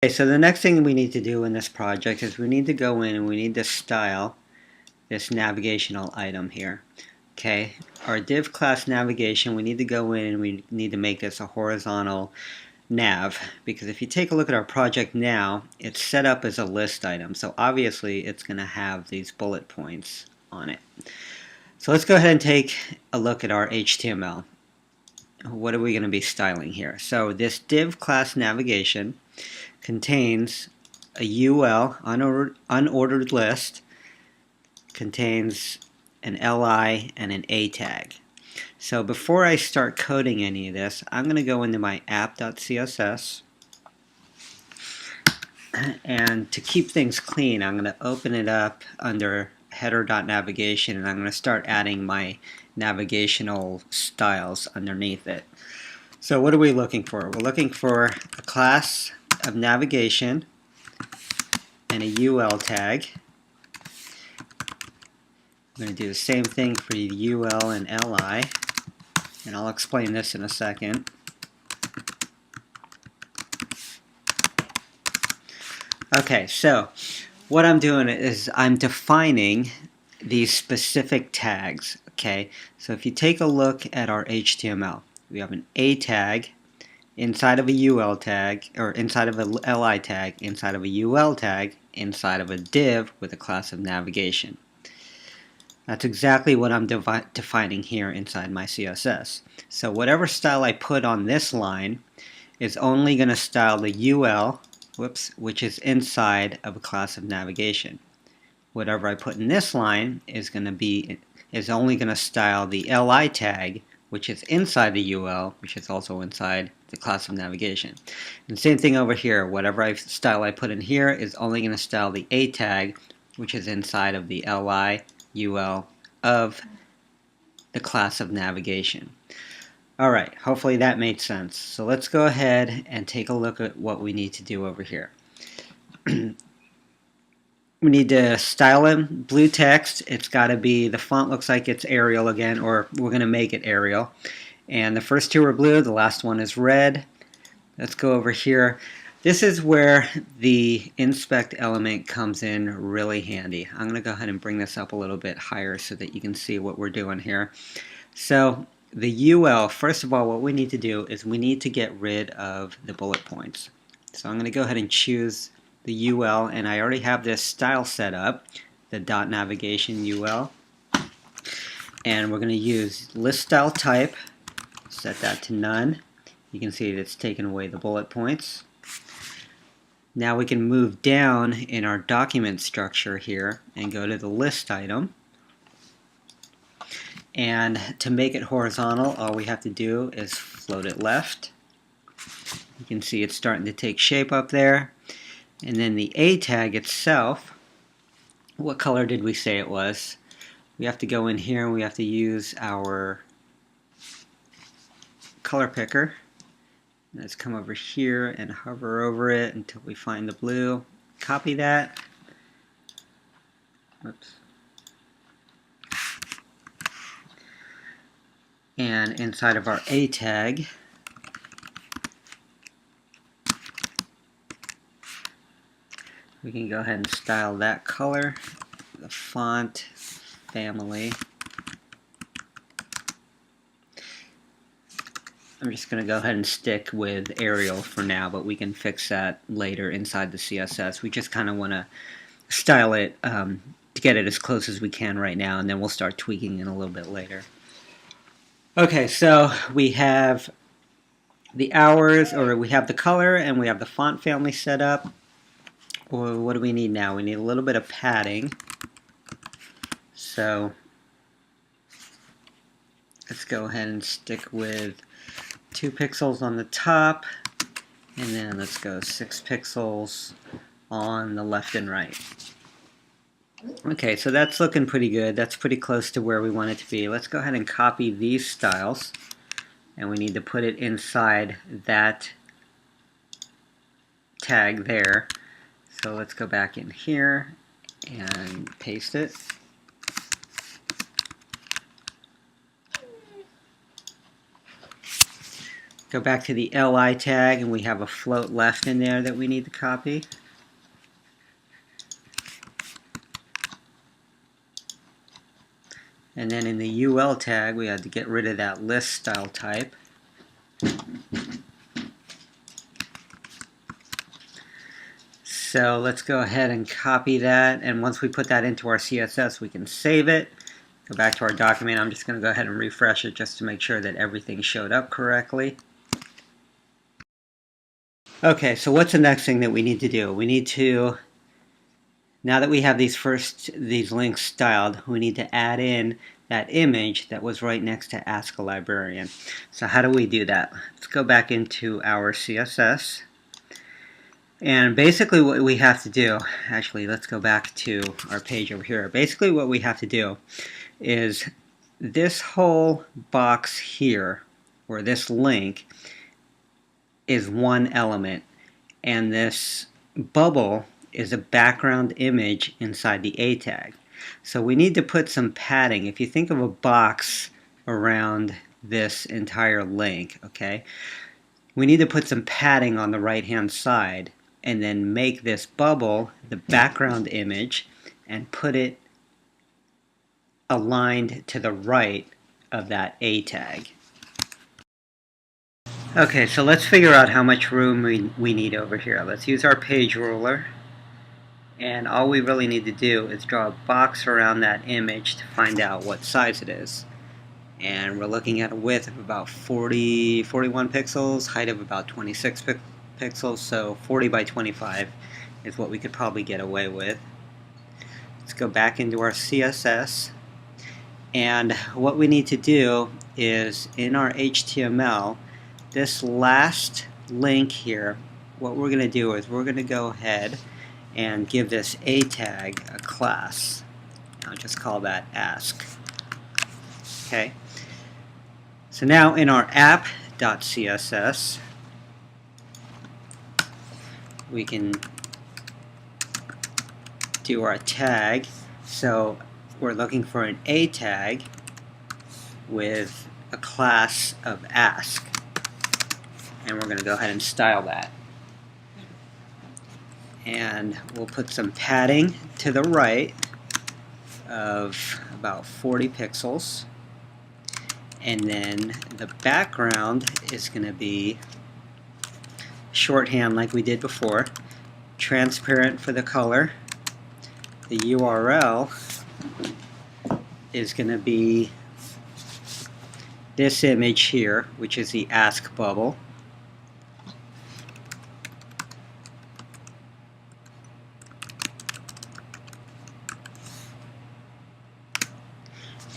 Okay, so the next thing we need to do in this project is we need to go in and we need to style this navigational item here. Okay, our div class navigation, we need to go in and we need to make this a horizontal nav, because if you take a look at our project now, it's set up as a list item, so obviously it's going to have these bullet points on it. So let's go ahead and take a look at our HTML. What are we going to be styling here? So this div class navigation contains a UL, unordered list, contains an LI and an A tag. So before I start coding any of this, I'm going to go into my app.css, and to keep things clean, I'm going to open it up under header.navigation, and I'm going to start adding my navigational styles underneath it. So what are we looking for? We're looking for a class of navigation and a UL tag. I'm going to do the same thing for UL and LI, and I'll explain this in a second. Okay, so what I'm doing is I'm defining these specific tags. Okay, so if you take a look at our HTML, we have an A tag inside of a UL tag, or inside of a LI tag, inside of a UL tag, inside of a div with a class of navigation. That's exactly what I'm defining here inside my CSS. So whatever style I put on this line is only going to style the UL, which is inside of a class of navigation. Whatever I put in this line is only going to style the LI tag, which is inside the UL, which is also inside the class of navigation. And same thing over here. Whatever style I put in here is only going to style the A tag, which is inside of the LI, UL of the class of navigation. Alright, hopefully that made sense. So let's go ahead and take a look at what we need to do over here. We need to style in blue text. It's got to be, the font looks like it's Arial again, or we're going to make it Arial. And the first two are blue, the last one is red. Let's go over here. This is where the inspect element comes in really handy. I'm going to go ahead and bring this up a little bit higher so that you can see what we're doing here. So the UL, first of all, what we need to do is we need to get rid of the bullet points. So I'm going to go ahead and choose the UL, and I already have this style set up, the .navigation UL. And we're going to use list style type, set that to none. You can see that it's taken away the bullet points. Now we can move down in our document structure here and go to the list item. And to make it horizontal, all we have to do is float it left. You can see it's starting to take shape up there. And then the A tag itself, what color did we say it was? We have to go in here and we have to use our color picker. Let's come over here and hover over it until we find the blue. Copy that. Whoops. And inside of our A tag, we can go ahead and style that color, the font family. I'm just going to go ahead and stick with Arial for now, but we can fix that later inside the CSS. We just kind of want to style it to get it as close as we can right now, and then we'll start tweaking it a little bit later. Okay, so we have the hours, or we have the color, and we have the font family set up. Well, what do we need now? We need a little bit of padding. So let's go ahead and stick with 2 pixels on the top, and then let's go 6 pixels on the left and right. Okay, so that's looking pretty good. That's pretty close to where we want it to be. Let's go ahead and copy these styles, and we need to put it inside that tag there. So let's go back in here and paste it. Go back to the LI tag, and we have a float left in there that we need to copy. And then in the UL tag, we had to get rid of that list style type. So let's go ahead and copy that, and once we put that into our CSS, we can save it. Go back to our document. I'm just going to go ahead and refresh it just to make sure that everything showed up correctly. Okay, so what's the next thing that we need to do? We need to, now that we have these links styled, we need to add in that image that was right next to Ask a Librarian. So how do we do that? Let's go back into our CSS. And basically what we have to do, actually let's go back to our page over here. Basically what we have to do is this whole box here, or this link, is one element, and this bubble is a background image inside the A tag. So we need to put some padding. If you think of a box around this entire link, okay, we need to put some padding on the right hand side and then make this bubble the background image and put it aligned to the right of that A tag. Okay, so let's figure out how much room we need over here. Let's use our page ruler, and all we really need to do is draw a box around that image to find out what size it is. And we're looking at a width of about 41 pixels, height of about 26 pixels, so 40 by 25 is what we could probably get away with. Let's go back into our CSS, and what we need to do is in our HTML, this last link here, what we're going to do is we're going to go ahead and give this A tag a class. I'll just call that ask. Okay. So now in our app.css, we can do our tag. So we're looking for an A tag with a class of ask. And we're going to go ahead and style that. And we'll put some padding to the right of about 40 pixels. And then the background is going to be shorthand like we did before. Transparent for the color. The URL is going to be this image here, which is the ask bubble.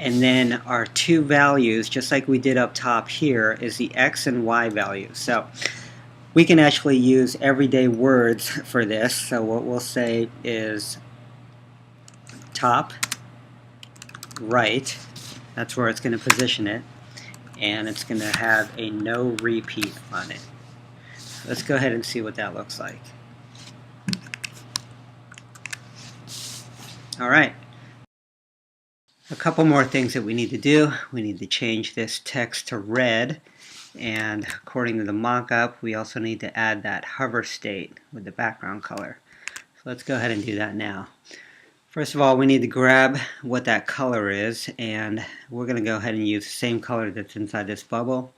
And then our two values, just like we did up top here, is the X and Y values. So we can actually use everyday words for this. So what we'll say is top, right, that's where it's going to position it, and it's going to have a no repeat on it. Let's go ahead and see what that looks like. Alright. A couple more things that we need to do. We need to change this text to red, and according to the mock-up, we also need to add that hover state with the background color. So let's go ahead and do that now. First of all, we need to grab what that color is, and we're going to go ahead and use the same color that's inside this bubble.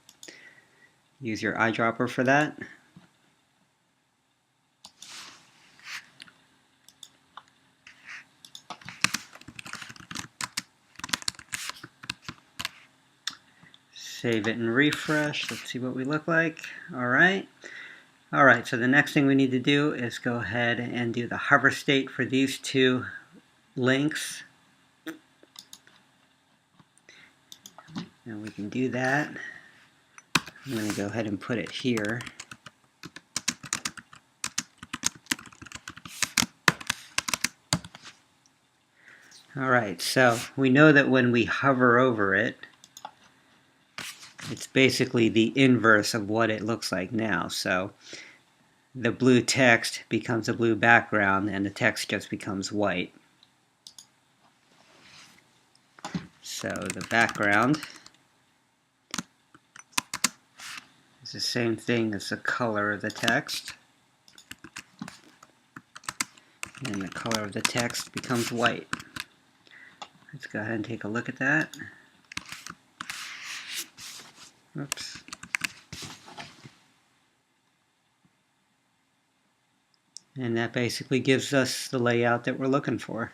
Use your eyedropper for that. Save it and refresh. Let's see what we look like. Alright, so the next thing we need to do is go ahead and do the hover state for these two links. And we can do that. I'm going to go ahead and put it here. Alright, so we know that when we hover over it, it's basically the inverse of what it looks like now. So the blue text becomes a blue background and the text just becomes white. So the background is the same thing as the color of the text. And the color of the text becomes white. Let's go ahead and take a look at that. Oops. And that basically gives us the layout that we're looking for.